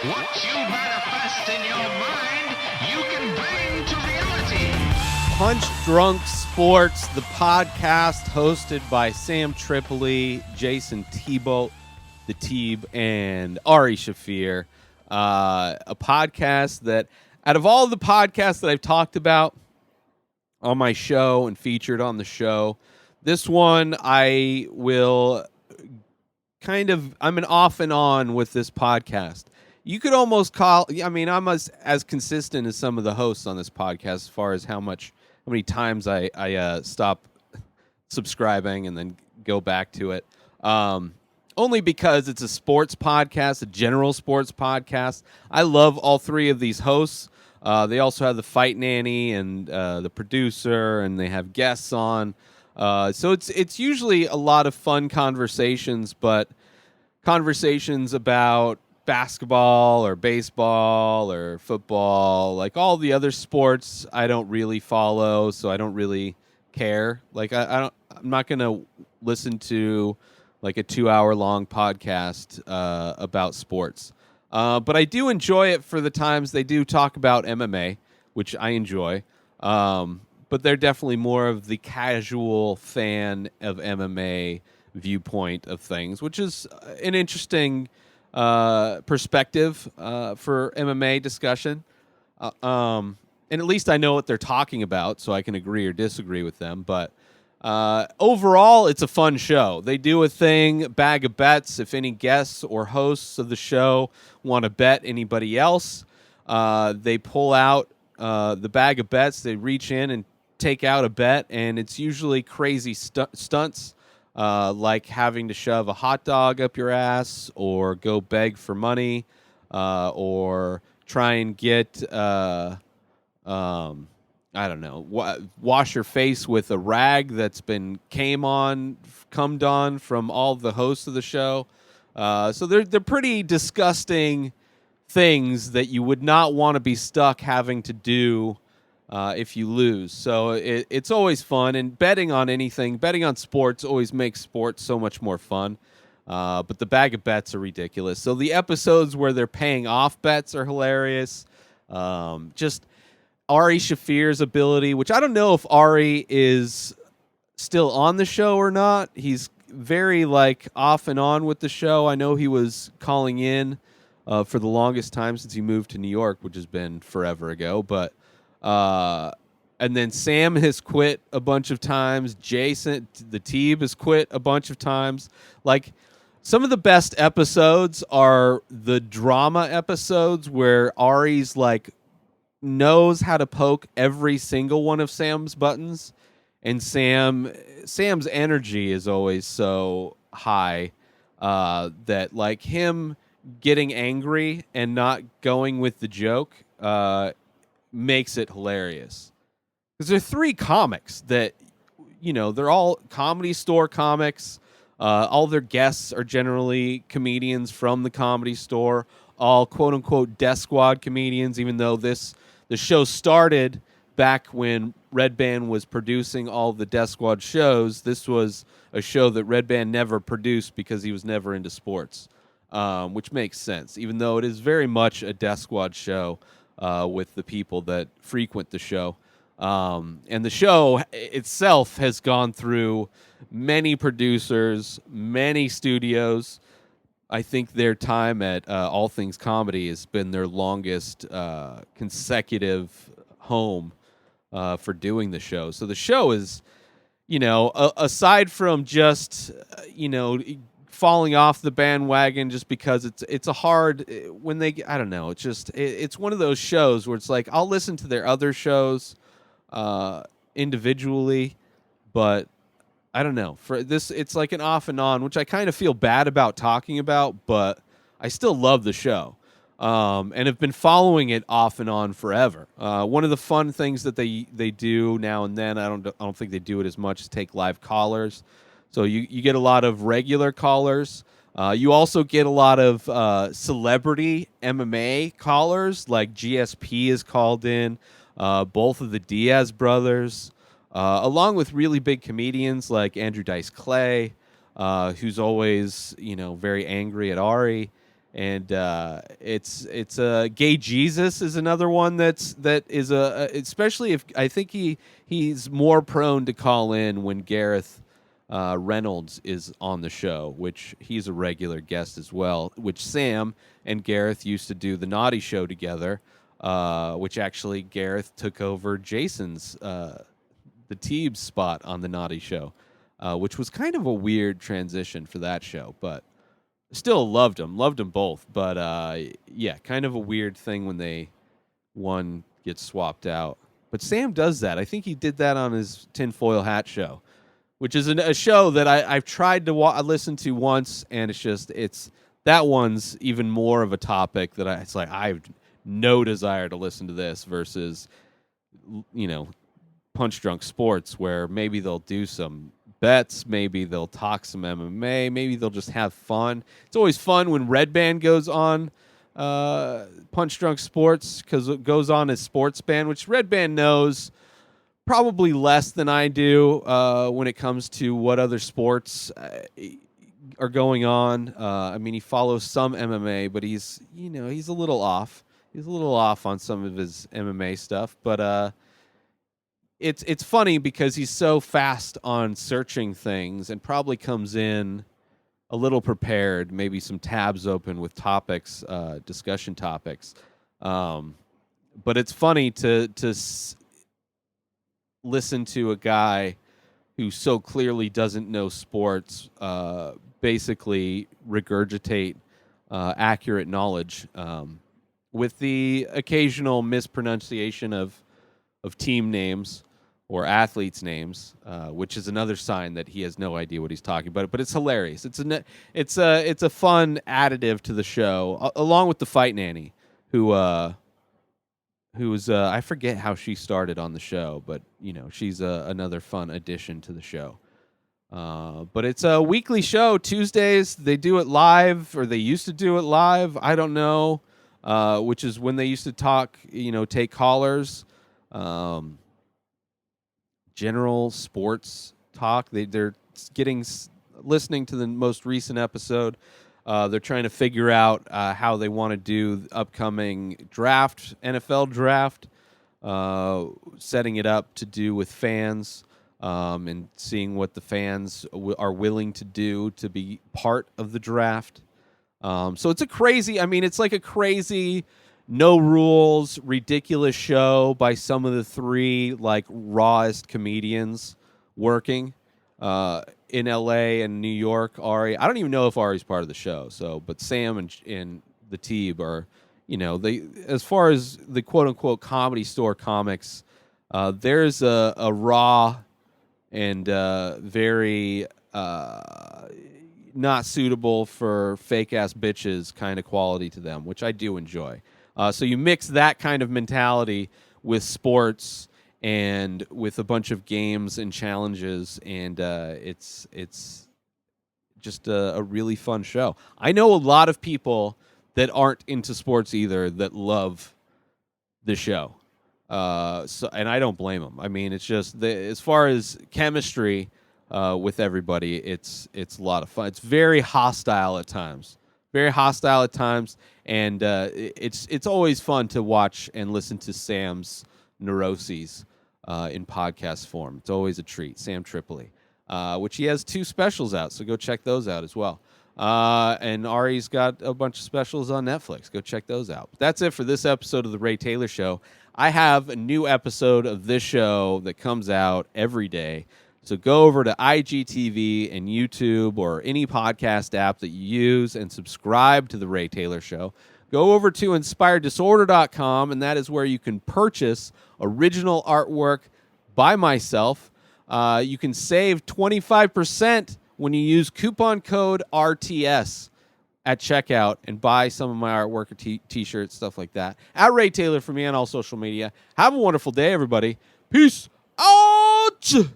What you manifest in your mind, you can bring to reality. Punch Drunk Sports, the podcast hosted by Sam Tripoli, Jayson Thibault, the Teeb, and Ari Shaffir. A podcast that, out of all the podcasts that I've talked about on my show and featured on the show, this one I will I'm an off and on with this podcast. You could almost call, I'm as consistent as some of the hosts on this podcast as far as how many times I stop subscribing and then go back to it. Only because it's a sports podcast, a general sports podcast. I love all three of these hosts. They also have the Fight Nanny and the producer, and they have guests on. So it's usually a lot of fun conversations, but conversations about basketball or baseball or football, like all the other sports, I don't really follow, so I don't really care. Like I'm not gonna listen to like a 2-hour-long podcast about sports, but I do enjoy it for the times they do talk about MMA, which I enjoy. But they're definitely more of the casual fan of MMA viewpoint of things, which is an interesting perspective for MMA discussion. And at least I know what they're talking about, so I can agree or disagree with them. But overall, it's a fun show. They do a thing, bag of bets. If any guests or hosts of the show want to bet anybody else, they pull out the bag of bets. They reach in and take out a bet, and it's usually crazy stunts, like having to shove a hot dog up your ass or go beg for money, or try and get I don't know, wash your face with a rag that's been cummed on from all the hosts of the show. So they're pretty disgusting things that you would not want to be stuck having to do if you lose. So it's always fun, and betting on sports always makes sports so much more fun. But the bag of bets are ridiculous. So the episodes where they're paying off bets are hilarious. Just Ari Shaffir's ability, which I don't know if Ari is still on the show or not. He's very off and on with the show. I know he was calling in for the longest time since he moved to New York, which has been forever ago. But and then Sam has quit a bunch of times. Jayson, the Teeb, has quit a bunch of times. Like, some of the best episodes are the drama episodes where Ari's knows how to poke every single one of Sam's buttons, and Sam's energy is always so high that him getting angry and not going with the joke makes it hilarious. Because there are three comics that, they're all Comedy Store comics. All their guests are generally comedians from the Comedy Store, all quote-unquote Death Squad comedians, even though the show started back when Red Band was producing all the Death Squad shows. This was a show that Red Band never produced because he was never into sports, which makes sense, even though it is very much a Death Squad show with the people that frequent the show. And the show itself has gone through many producers, many studios. I think their time at All Things Comedy has been their longest consecutive home for doing the show. So the show is, aside from just, falling off the bandwagon just because it's a hard when they, I don't know, it's one of those shows where it's I'll listen to their other shows individually, but I don't know. For this, it's like an off and on, which I kind of feel bad about talking about, but I still love the show, and have been following it off and on forever. One of the fun things that they do now and then, I don't think they do it as much, is take live callers. So you get a lot of regular callers. You also get a lot of celebrity MMA callers, like GSP is called in, both of the Diaz brothers. Along with really big comedians like Andrew Dice Clay, who's always, very angry at Ari. And it's Gay Jesus is another one that is especially if I think he's more prone to call in when Gareth Reynolds is on the show, which he's a regular guest as well, which Sam and Gareth used to do the Naughty Show together, which actually Gareth took over Jason's the Teebs spot on the Naughty Show, which was kind of a weird transition for that show, but still loved them both. But yeah, kind of a weird thing when one gets swapped out. But Sam does that. I think he did that on his Tinfoil Hat show, which is a show that I've tried to listen to once, and it's that one's even more of a topic that it's like I have no desire to listen to this versus, Punch Drunk Sports, where maybe they'll do some bets, maybe they'll talk some MMA, maybe they'll just have fun. It's always fun when Red Band goes on Punch Drunk Sports because it goes on as Sports Band, which Red Band knows probably less than I do when it comes to what other sports are going on. I mean, he follows some MMA, but he's a little off. He's a little off on some of his MMA stuff, but it's funny because he's so fast on searching things and probably comes in a little prepared, maybe some tabs open with topics, discussion topics. But it's funny to listen to a guy who so clearly doesn't know sports basically regurgitate accurate knowledge with the occasional mispronunciation of team names or athletes' names, which is another sign that he has no idea what he's talking about. But it's hilarious. It's a fun additive to the show, along with the Fight Nanny, who's I forget how she started on the show, but she's another fun addition to the show. But it's a weekly show. Tuesdays they do it live, or they used to do it live. I don't know, which is when they used to talk. Take callers. General sports talk. They're listening to the most recent episode. They're trying to figure out how they want to do the upcoming draft, NFL draft, setting it up to do with fans, and seeing what the fans are willing to do to be part of the draft. So it's it's like a crazy, no rules, ridiculous show by some of the three rawest comedians working in LA and New York. Ari, I don't even know if Ari's part of the show. But Sam and the Teeb are, they, as far as the quote unquote comedy store comics, there's a raw and very not suitable for fake ass bitches kind of quality to them, which I do enjoy. So you mix that kind of mentality with sports and with a bunch of games and challenges, and it's just a really fun show. I know a lot of people that aren't into sports either that love the show, and I don't blame them. I mean, it's just as far as chemistry with everybody, it's a lot of fun. It's very hostile at times. And it's always fun to watch and listen to Sam's neuroses in podcast form. It's always a treat. Sam Tripoli, which he has 2 specials out, so go check those out as well. And Ari's got a bunch of specials on Netflix. Go check those out. But that's it for this episode of The Ray Taylor Show. I have a new episode of this show that comes out every day. So go over to IGTV and YouTube or any podcast app that you use and subscribe to The Ray Taylor Show. Go over to InspiredDisorder.com, and that is where you can purchase original artwork by myself. You can save 25% when you use coupon code RTS at checkout and buy some of my artwork or T-shirts, stuff like that. At Ray Taylor for me on all social media. Have a wonderful day, everybody. Peace out!